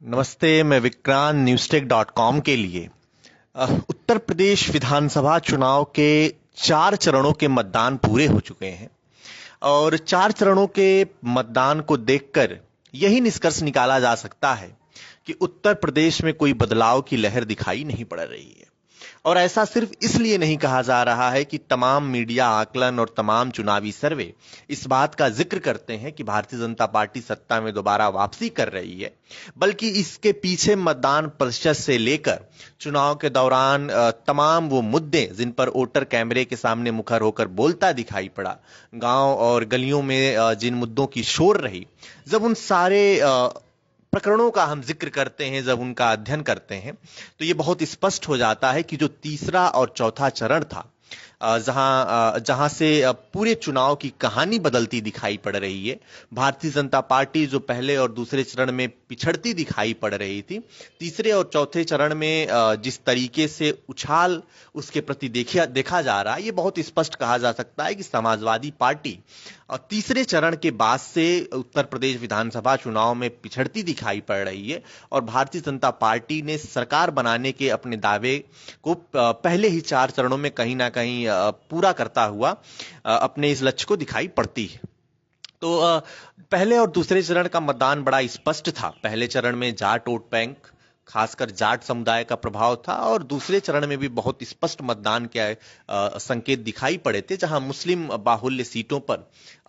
नमस्ते। मैं विक्रांत न्यूज़टेक.com के लिए उत्तर प्रदेश विधानसभा चुनाव के 4 चरणों के मतदान पूरे हो चुके हैं और 4 चरणों के मतदान को देखकर यही निष्कर्ष निकाला जा सकता है कि उत्तर प्रदेश में कोई बदलाव की लहर दिखाई नहीं पड़ रही है। और ऐसा सिर्फ इसलिए नहीं कहा जा रहा है कि तमाम मीडिया आकलन और तमाम चुनावी सर्वे इस बात का जिक्र करते हैं कि भारतीय जनता पार्टी सत्ता में दोबारा वापसी कर रही है, बल्कि इसके पीछे मतदान प्रतिशत से लेकर चुनाव के दौरान तमाम वो मुद्दे जिन पर वोटर कैमरे के सामने मुखर होकर बोलता दिखाई पड़ा, गांव और गलियों में जिन मुद्दों की शोर रही, जब उन सारे प्रकरणों का हम जिक्र करते हैं, जब उनका अध्ययन करते हैं, तो ये बहुत स्पष्ट हो जाता है कि जो तीसरा और चौथा चरण था, जहां से पूरे चुनाव की कहानी बदलती दिखाई पड़ रही है। भारतीय जनता पार्टी जो पहले और दूसरे चरण में पिछड़ती दिखाई पड़ रही थी, तीसरे और चौथे चरण में जिस तरीके से उछाल उसके प्रति देखा जा रहा है, ये बहुत स्पष्ट कहा जा सकता है कि समाजवादी पार्टी तीसरे चरण के बाद से उत्तर प्रदेश विधानसभा चुनाव में पिछड़ती दिखाई पड़ रही है और भारतीय जनता पार्टी ने सरकार बनाने के अपने दावे को पहले ही 4 चरणों में कहीं ना कहीं पूरा करता हुआ अपने इस लक्ष्य को दिखाई पड़ती है। तो पहले और दूसरे चरण का मतदान बड़ा स्पष्ट था। पहले चरण में जाट वोट बैंक, खासकर जाट समुदाय का प्रभाव था और दूसरे चरण में भी बहुत स्पष्ट मतदान के संकेत दिखाई पड़े थे, जहां मुस्लिम बाहुल्य सीटों पर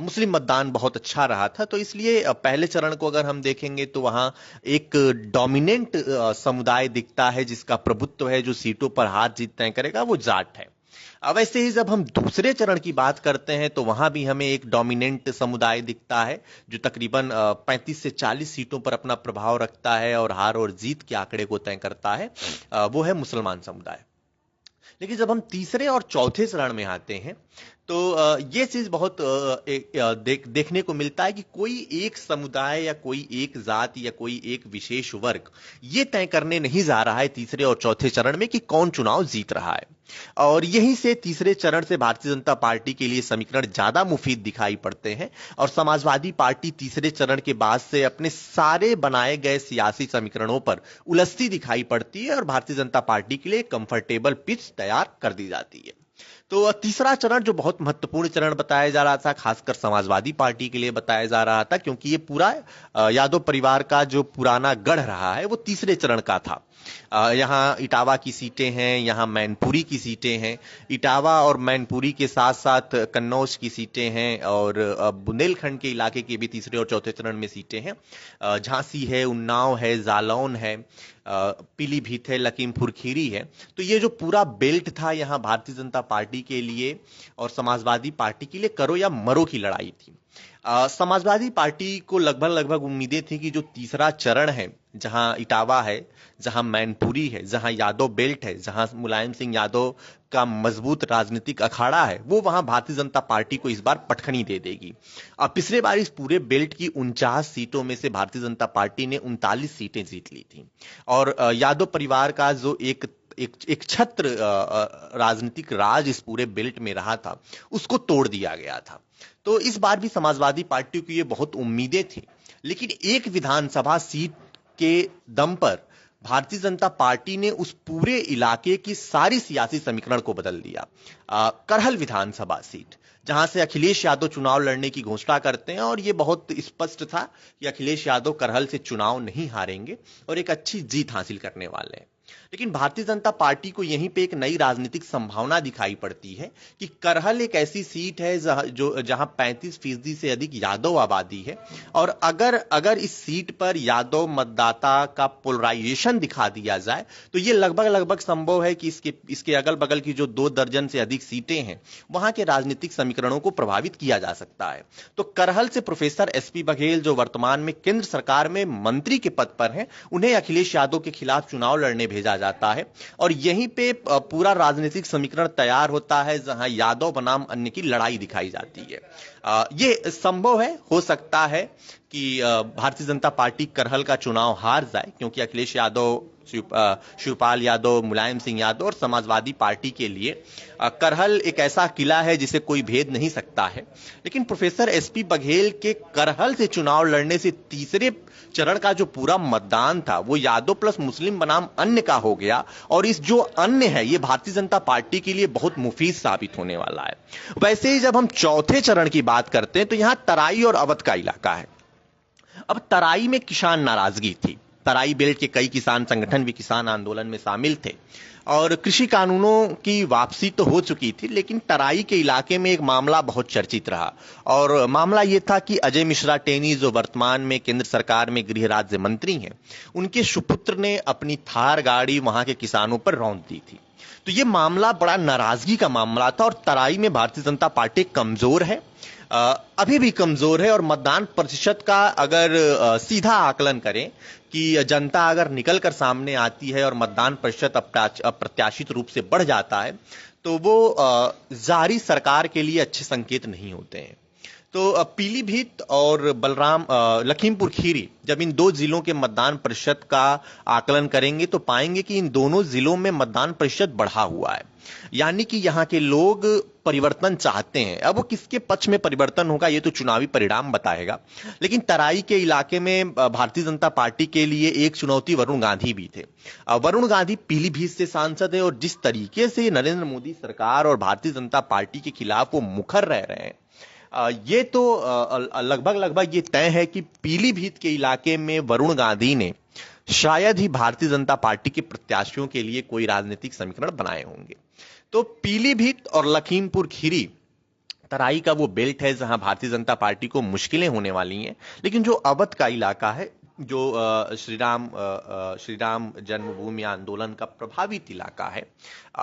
मुस्लिम मतदान बहुत अच्छा रहा था। तो इसलिए पहले चरण को अगर हम देखेंगे तो वहां एक डोमिनेंट समुदाय दिखता है जिसका प्रभुत्व है, जो सीटों पर हाथ जीत तय करेगा, वो जाट है। अब ऐसे ही जब हम दूसरे चरण की बात करते हैं तो वहां भी हमें एक डोमिनेंट समुदाय दिखता है जो तकरीबन 35 से 40 सीटों पर अपना प्रभाव रखता है और हार और जीत के आंकड़े को तय करता है, वो है मुसलमान समुदाय। लेकिन जब हम तीसरे और चौथे चरण में आते हैं तो ये चीज बहुत देखने को मिलता है कि कोई एक समुदाय या कोई एक जाति या कोई एक विशेष वर्ग ये तय करने नहीं जा रहा है तीसरे और चौथे चरण में कि कौन चुनाव जीत रहा है। और यहीं से तीसरे चरण से भारतीय जनता पार्टी के लिए समीकरण ज्यादा मुफीद दिखाई पड़ते हैं और समाजवादी पार्टी तीसरे चरण के बाद से अपने सारे बनाए गए सियासी समीकरणों पर उलझती दिखाई पड़ती है और भारतीय जनता पार्टी के लिए कंफर्टेबल पिच तैयार कर दी जाती है। तो तीसरा चरण जो बहुत महत्वपूर्ण चरण बताया जा रहा था, खासकर समाजवादी पार्टी के लिए बताया जा रहा था, क्योंकि ये पूरा यादव परिवार का जो पुराना गढ़ रहा है वो तीसरे चरण का था। यहाँ इटावा की सीटें हैं, यहाँ मैनपुरी की सीटें हैं, इटावा और मैनपुरी के साथ साथ कन्नौज की सीटें हैं और बुंदेलखंड के इलाके के भी तीसरे और चौथे चरण में सीटें हैं। झांसी है, उन्नाव है, जालौन है, पीलीभीत है, लखीमपुर खीरी है। तो ये जो पूरा बेल्ट था, यहाँ भारतीय जनता पार्टी के लिए और समाजवादी पार्टी के लिए करो या मरो की लड़ाई थी। समाजवादी पार्टी को लगभग उम्मीदें थी कि जो तीसरा चरण है, जहां इटावा है, जहां मैनपुरी है, जहां यादव बेल्ट है, जहां मुलायम सिंह यादव का मजबूत राजनीतिक अखाड़ा है, वो वहां भारतीय जनता पार्टी को इस बार पटखनी दे देगी। अब पिछले बार इस पूरे बेल्ट की 49 सीटों में से भारतीय जनता पार्टी ने 39 सीटें जीत ली थी और यादव परिवार का जो एक छत्र राजनीतिक राज इस पूरे बेल्ट में रहा था, उसको तोड़ दिया गया था। तो इस बार भी समाजवादी पार्टी को ये बहुत उम्मीदें थी, लेकिन एक विधानसभा सीट के दम पर भारतीय जनता पार्टी ने उस पूरे इलाके की सारी सियासी समीकरण को बदल दिया। करहल विधानसभा सीट, जहां से अखिलेश यादव चुनाव लड़ने की घोषणा करते हैं और यह बहुत स्पष्ट था कि अखिलेश यादव करहल से चुनाव नहीं हारेंगे और एक अच्छी जीत हासिल करने वाले हैं। लेकिन भारतीय जनता पार्टी को यहीं पे एक नई राजनीतिक संभावना दिखाई पड़ती है कि करहल एक ऐसी सीट है जहां 35% से अधिक यादव आबादी है और अगर इस सीट पर यादव मतदाता का पोलराइजेशन दिखा दिया जाए तो यह लगभग संभव है कि इसके अगल बगल की जो 2 दर्जन से अधिक सीटें हैं, वहां के राजनीतिक समीकरणों को प्रभावित किया जा सकता है। तो करहल से प्रोफेसर एसपी बघेल, जो वर्तमान में केंद्र सरकार में मंत्री के पद पर हैं, उन्हें अखिलेश यादव के खिलाफ चुनाव लड़ने भेजा जाता है और यहीं पे पूरा राजनीतिक समीकरण तैयार होता है, जहां यादव बनाम अन्य की लड़ाई दिखाई जाती है। यह संभव है, हो सकता है कि भारतीय जनता पार्टी करहल का चुनाव हार जाए, क्योंकि अखिलेश यादव शिवपाल यादव, मुलायम सिंह यादव और समाजवादी पार्टी के लिए करहल एक ऐसा किला है जिसे कोई भेद नहीं सकता है। लेकिन प्रोफेसर एसपी बघेल के करहल से चुनाव लड़ने से तीसरे चरण का जो पूरा मतदान था वो यादव प्लस मुस्लिम बनाम अन्य का हो गया, और इस जो अन्य है ये भारतीय जनता पार्टी के लिए बहुत मुफीद साबित होने वाला है। वैसे ही जब हम चौथे चरण की बात करते हैं तो यहां तराई और अवध का इलाका है। अब तराई में किसान नाराजगी थी। तराई बेल्ट के कई किसान संगठन भी किसान आंदोलन में शामिल थे और कृषि कानूनों की वापसी तो हो चुकी थी, लेकिन तराई के इलाके में एक मामला बहुत चर्चित रहा, और मामला यह था कि अजय मिश्रा टेनी जो वर्तमान में केंद्र सरकार में गृह राज्य मंत्री हैं, उनके सुपुत्र ने अपनी थार गाड़ी वहां के किसानों पर रौंद दी थी। तो ये मामला बड़ा नाराजगी का मामला था, और तराई में भारतीय जनता पार्टी कमजोर है, अभी भी कमजोर है, और मतदान प्रतिशत का अगर सीधा आकलन करें कि जनता अगर निकलकर सामने आती है और मतदान प्रतिशत अप्रत्याशित रूप से बढ़ जाता है तो वो जारी सरकार के लिए अच्छे संकेत नहीं होते हैं। तो पीलीभीत और लखीमपुर खीरी जब इन दो जिलों के मतदान प्रतिशत का आकलन करेंगे तो पाएंगे कि इन दोनों जिलों में मतदान प्रतिशत बढ़ा हुआ है, यानी कि यहाँ के लोग परिवर्तन चाहते हैं। अब वो किसके पक्ष में परिवर्तन होगा ये तो चुनावी परिणाम बताएगा। लेकिन तराई के इलाके में भारतीय जनता पार्टी के लिए एक चुनौती वरुण गांधी भी थे। वरुण गांधी पीलीभीत से सांसद है, और जिस तरीके से नरेंद्र मोदी सरकार और भारतीय जनता पार्टी के खिलाफ वो मुखर रह रहे हैं, ये तो लगभग ये तय है कि पीलीभीत के इलाके में वरुण गांधी ने शायद ही भारतीय जनता पार्टी के प्रत्याशियों के लिए कोई राजनीतिक समीकरण बनाए होंगे। तो पीलीभीत और लखीमपुर खीरी तराई का वो बेल्ट है जहां भारतीय जनता पार्टी को मुश्किलें होने वाली हैं। लेकिन जो अवध का इलाका है, जो श्री राम जन्मभूमि आंदोलन का प्रभावित इलाका है,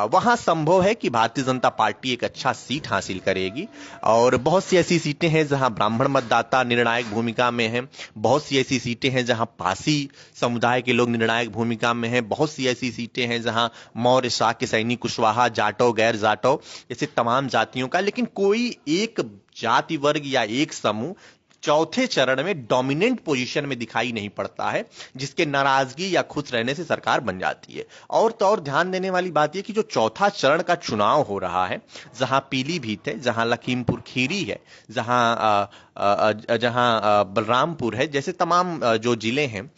वहां संभव है कि भारतीय जनता पार्टी एक अच्छा सीट हासिल करेगी। और बहुत सी ऐसी सीटें हैं जहां ब्राह्मण मतदाता निर्णायक भूमिका में हैं, बहुत सी ऐसी सीटें हैं जहां पासी समुदाय के लोग निर्णायक भूमिका में हैं, बहुत सी ऐसी सीटें हैं जहां मौर्य, शाक्य, सैनी, कुशवाहा, जाटव, गैर जाटव जैसे तमाम जातियों का, लेकिन कोई एक जाति वर्ग या एक समूह चौथे चरण में डोमिनेंट पोजीशन में दिखाई नहीं पड़ता है, जिसके नाराजगी या खुश रहने से सरकार बन जाती है। और तो और ध्यान देने वाली बात यह कि जो चौथा चरण का चुनाव हो रहा है, जहां पीलीभीत है, जहां लखीमपुर खीरी है, जहां बलरामपुर है, जैसे तमाम जो जिले हैं,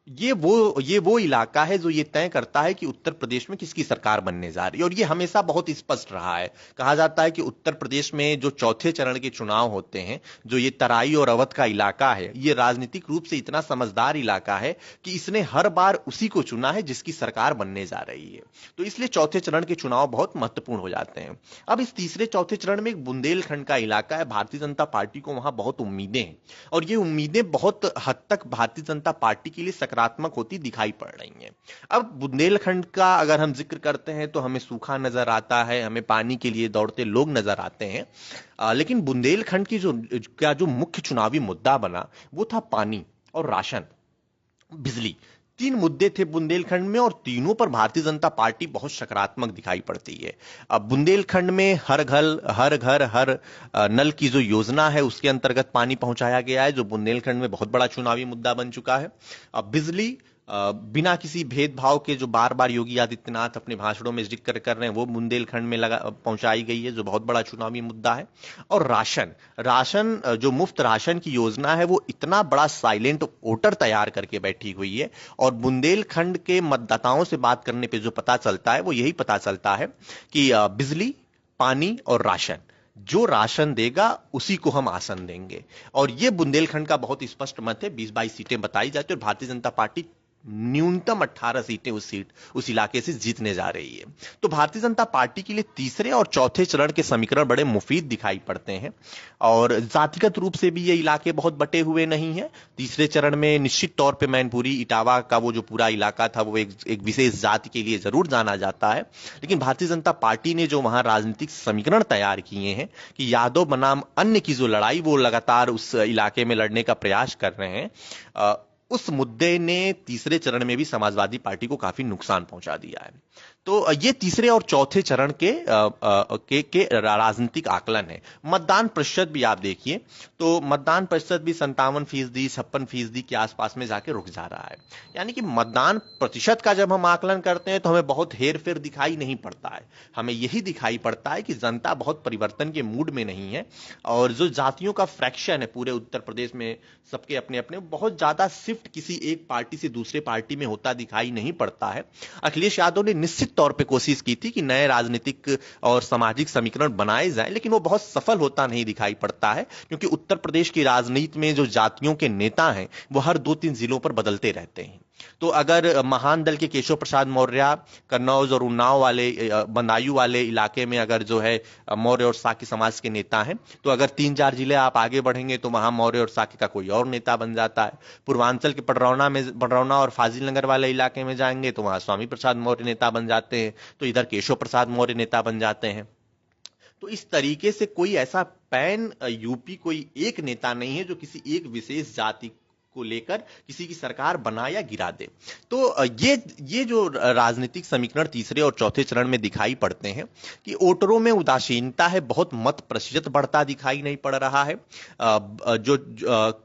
ये वो इलाका है जो ये तय करता है कि उत्तर प्रदेश में किसकी सरकार बनने जा रही है। और ये हमेशा बहुत स्पष्ट रहा है। कहा जाता है कि उत्तर प्रदेश में जो चौथे चरण के चुनाव होते हैं, जो ये तराई और अवध का इलाका है, ये राजनीतिक रूप से इतना समझदार इलाका है कि इसने हर बार उसी को चुना है जिसकी सरकार बनने जा रही है। तो इसलिए चौथे चरण के चुनाव बहुत महत्वपूर्ण हो जाते हैं। अब इस तीसरे चौथे चरण में एक बुंदेलखंड का इलाका है। भारतीय जनता पार्टी को वहां बहुत उम्मीदें हैं, और ये उम्मीदें बहुत हद तक भारतीय जनता पार्टी के लिए सकारात्मक होती दिखाई पड़ रही हैं। अब बुंदेलखंड का अगर हम जिक्र करते हैं तो हमें सूखा नजर आता है, हमें पानी के लिए दौड़ते लोग नजर आते हैं, लेकिन बुंदेलखंड की जो मुख्य चुनावी मुद्दा बना वो था पानी और राशन, बिजली। 3 मुद्दे थे बुंदेलखंड में, और तीनों पर भारतीय जनता पार्टी बहुत सकारात्मक दिखाई पड़ती है। अब बुंदेलखंड में हर घर हर नल की जो योजना है उसके अंतर्गत पानी पहुंचाया गया है, जो बुंदेलखंड में बहुत बड़ा चुनावी मुद्दा बन चुका है। अब बिजली बिना किसी भेदभाव के जो बार बार योगी आदित्यनाथ अपने भाषणों में जिक्र कर रहे हैं वो बुंदेलखंड में पहुंचाई गई है, जो बहुत बड़ा चुनावी मुद्दा है। और राशन जो मुफ्त राशन की योजना है वो इतना बड़ा साइलेंट वोटर तैयार करके बैठी हुई है, और बुंदेलखंड के मतदाताओं से बात करने पे जो पता चलता है वो यही पता चलता है कि बिजली, पानी और राशन, जो राशन देगा उसी को हम आसन देंगे। और ये बुंदेलखंड का बहुत स्पष्ट मत है। 20-22 सीटें बताई जाती है, और भारतीय जनता पार्टी न्यूनतम 18 सीटें उस इलाके से जीतने जा रही है। तो भारतीय जनता पार्टी के लिए तीसरे और चौथे चरण के समीकरण बड़े मुफीद दिखाई पड़ते हैं, और जातिगत रूप से भी ये इलाके बहुत बटे हुए नहीं हैं। तीसरे चरण में निश्चित तौर पे मैनपुरी, इटावा का वो जो पूरा इलाका था वो एक विशेष जाति के लिए जरूर जाना जाता है। लेकिन भारतीय जनता पार्टी ने जो वहां राजनीतिक समीकरण तैयार किए हैं कि यादव बनाम अन्य की जो लड़ाई वो लगातार उस इलाके में लड़ने का प्रयास कर रहे हैं, उस मुद्दे ने तीसरे चरण में भी समाजवादी पार्टी को काफी नुकसान पहुंचा दिया है। तो ये तीसरे और चौथे चरण के राजनीतिक आकलन है। मतदान प्रतिशत भी आप देखिए तो मतदान प्रतिशत भी 57%, 56% के आसपास में जाके रुक जा रहा है। यानी कि मतदान प्रतिशत का जब हम आकलन करते हैं तो हमें बहुत हेर फेर दिखाई नहीं पड़ता है। हमें यही दिखाई पड़ता है कि जनता बहुत परिवर्तन के मूड में नहीं है और जो जातियों का फ्रैक्शन है पूरे उत्तर प्रदेश में, सबके अपने अपने, बहुत ज्यादा शिफ्ट किसी एक पार्टी से दूसरे पार्टी में होता दिखाई नहीं पड़ता है। अखिलेश यादव ने निश्चित तौर पे कोशिश की थी कि नए राजनीतिक और सामाजिक समीकरण बनाए जाएं, लेकिन वो बहुत सफल होता नहीं दिखाई पड़ता है, क्योंकि उत्तर प्रदेश की राजनीति में जो जातियों के नेता हैं वो हर 2-3 जिलों पर बदलते रहते हैं। तो अगर महान दल के केशव प्रसाद मौर्य कन्नौज और उन्नाव वाले बदायूं वाले इलाके में अगर जो है मौर्य और साकी समाज के नेता हैं, तो अगर 3-4 जिले आप आगे बढ़ेंगे तो वहां मौर्य और साकी का कोई और नेता बन जाता है। पूर्वांचल के पडरौना और फाजिल नगर वाले इलाके में जाएंगे तो वहां स्वामी प्रसाद मौर्य नेता बन जाते हैं, तो इधर केशव प्रसाद मौर्य नेता बन जाते हैं। तो इस तरीके से कोई ऐसा पैन यूपी कोई एक नेता नहीं है जो किसी एक विशेष जाति को लेकर किसी की सरकार बना या गिरा दे। तो ये जो राजनीतिक समीकरण तीसरे और चौथे चरण में दिखाई पड़ते हैं कि वोटरों में उदासीनता है, बहुत मत प्रतिशत बढ़ता दिखाई नहीं पड़ रहा है।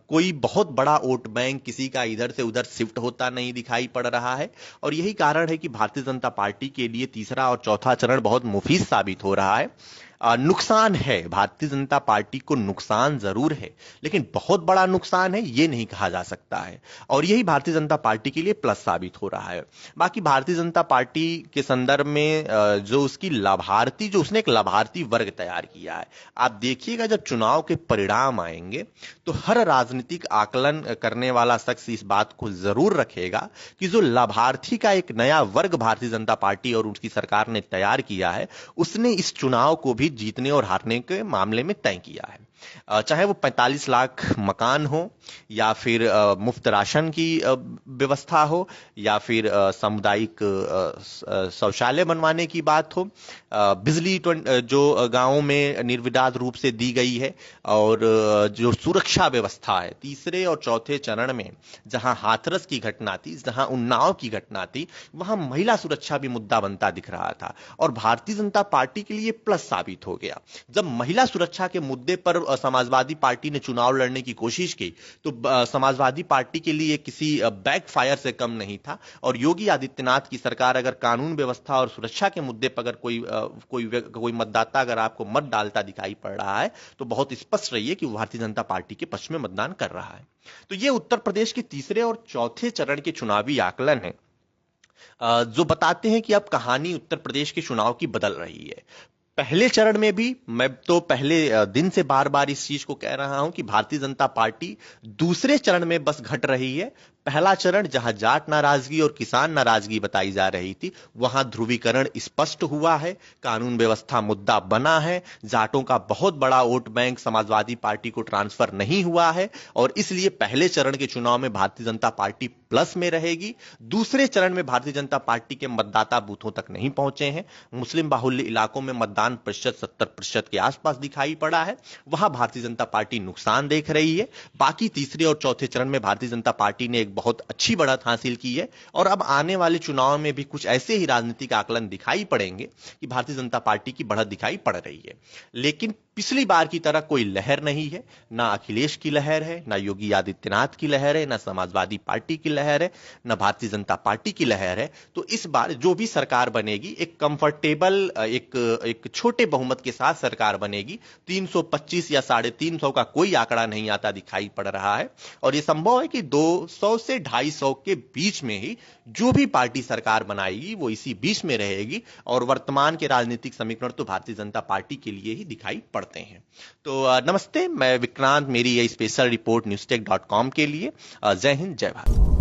कोई बहुत बड़ा वोट बैंक किसी का इधर से उधर शिफ्ट होता नहीं दिखाई पड़ रहा है और यही कारण है कि भारतीय जनता पार्टी के लिए तीसरा और चौथा चरण बहुत मुफीद साबित हो रहा है। नुकसान है, भारतीय जनता पार्टी को नुकसान जरूर है, लेकिन बहुत बड़ा नुकसान है ये नहीं कहा जा सकता है और यही भारतीय जनता पार्टी के लिए प्लस साबित हो रहा है। बाकी भारतीय जनता पार्टी के संदर्भ में जो उसने एक लाभार्थी वर्ग तैयार किया है। आप देखिएगा जब चुनाव के परिणाम आएंगे तो हर राजनीतिक आकलन करने वाला शख्स इस बात को जरूर रखेगा कि जो लाभार्थी का एक नया वर्ग भारतीय जनता पार्टी और उनकी सरकार ने तैयार किया है, उसने इस चुनाव को भी जीतने और हारने के मामले में तय किया है। चाहे वो 45 लाख मकान हो या फिर मुफ्त राशन की व्यवस्था हो या फिर सामुदायिक शौचालय बनवाने की बात हो, बिजली जो गांवों में निर्विवाद रूप से दी गई है और जो सुरक्षा व्यवस्था है तीसरे और चौथे चरण में, जहां हाथरस की घटना थी, जहां उन्नाव की घटना थी, वहां महिला सुरक्षा भी मुद्दा बनता दिख रहा था और भारतीय जनता पार्टी के लिए प्लस साबित हो गया। जब महिला सुरक्षा के मुद्दे पर समाजवादी पार्टी ने चुनाव लड़ने की कोशिश की तो समाजवादी पार्टी के लिए किसी बैकफायर से कम नहीं था और योगी आदित्यनाथ की सरकार अगर कानून व्यवस्था और सुरक्षा के मुद्दे पर अगर कोई मतदाता अगर आपको मत डालता दिखाई पड़ रहा है तो बहुत स्पष्ट रहिए कि वो भारतीय जनता पार्टी के पक्ष में मतदान कर रहा है। तो ये उत्तर प्रदेश के तीसरे और चौथे चरण के चुनावी आकलन है जो बताते हैं कि अब कहानी उत्तर प्रदेश के चुनाव की बदल रही है। पहले चरण में भी मैं तो पहले दिन से बार बार इस चीज को कह रहा हूं कि भारतीय जनता पार्टी दूसरे चरण में बस घट रही है। पहला चरण जहां जाट नाराजगी और किसान नाराजगी बताई जा रही थी, वहां ध्रुवीकरण स्पष्ट हुआ है, कानून व्यवस्था मुद्दा बना है, जाटों का बहुत बड़ा वोट बैंक समाजवादी पार्टी को ट्रांसफर नहीं हुआ है और इसलिए पहले चरण के चुनाव में भारतीय जनता पार्टी प्लस में रहेगी। दूसरे चरण में भारतीय जनता पार्टी के मतदाता बूथों तक नहीं पहुंचे हैं। मुस्लिम बाहुल्य इलाकों में मतदान प्रतिशत 70% के आसपास दिखाई पड़ा है, वहां भारतीय जनता पार्टी नुकसान देख रही है। बाकी तीसरे और चौथे चरण में भारतीय जनता पार्टी ने एक बहुत अच्छी बढ़त हासिल की है और अब आने वाले चुनाव में भी कुछ ऐसे ही राजनीतिक आकलन दिखाई पड़ेंगे कि भारतीय जनता पार्टी की बढ़त दिखाई पड़ रही है। लेकिन पिछली बार की तरह कोई लहर नहीं है, ना अखिलेश की लहर है, ना योगी आदित्यनाथ की लहर है, ना समाजवादी पार्टी की लहर है, ना भारतीय जनता पार्टी की लहर है। तो इस बार जो भी सरकार बनेगी एक कंफर्टेबल एक छोटे बहुमत के साथ सरकार बनेगी। 325 या 350 का कोई आंकड़ा नहीं आता दिखाई पड़ रहा है और यह संभव है कि 200 से 250 के बीच में ही जो भी पार्टी सरकार बनाएगी वो इसी बीच में रहेगी और वर्तमान के राजनीतिक समीकरण तो भारतीय जनता पार्टी के लिए ही दिखाई पड़ते हैं। तो नमस्ते, मैं विक्रांत, मेरी ये स्पेशल रिपोर्ट newstech.com के लिए। जय हिंद, जय भारत।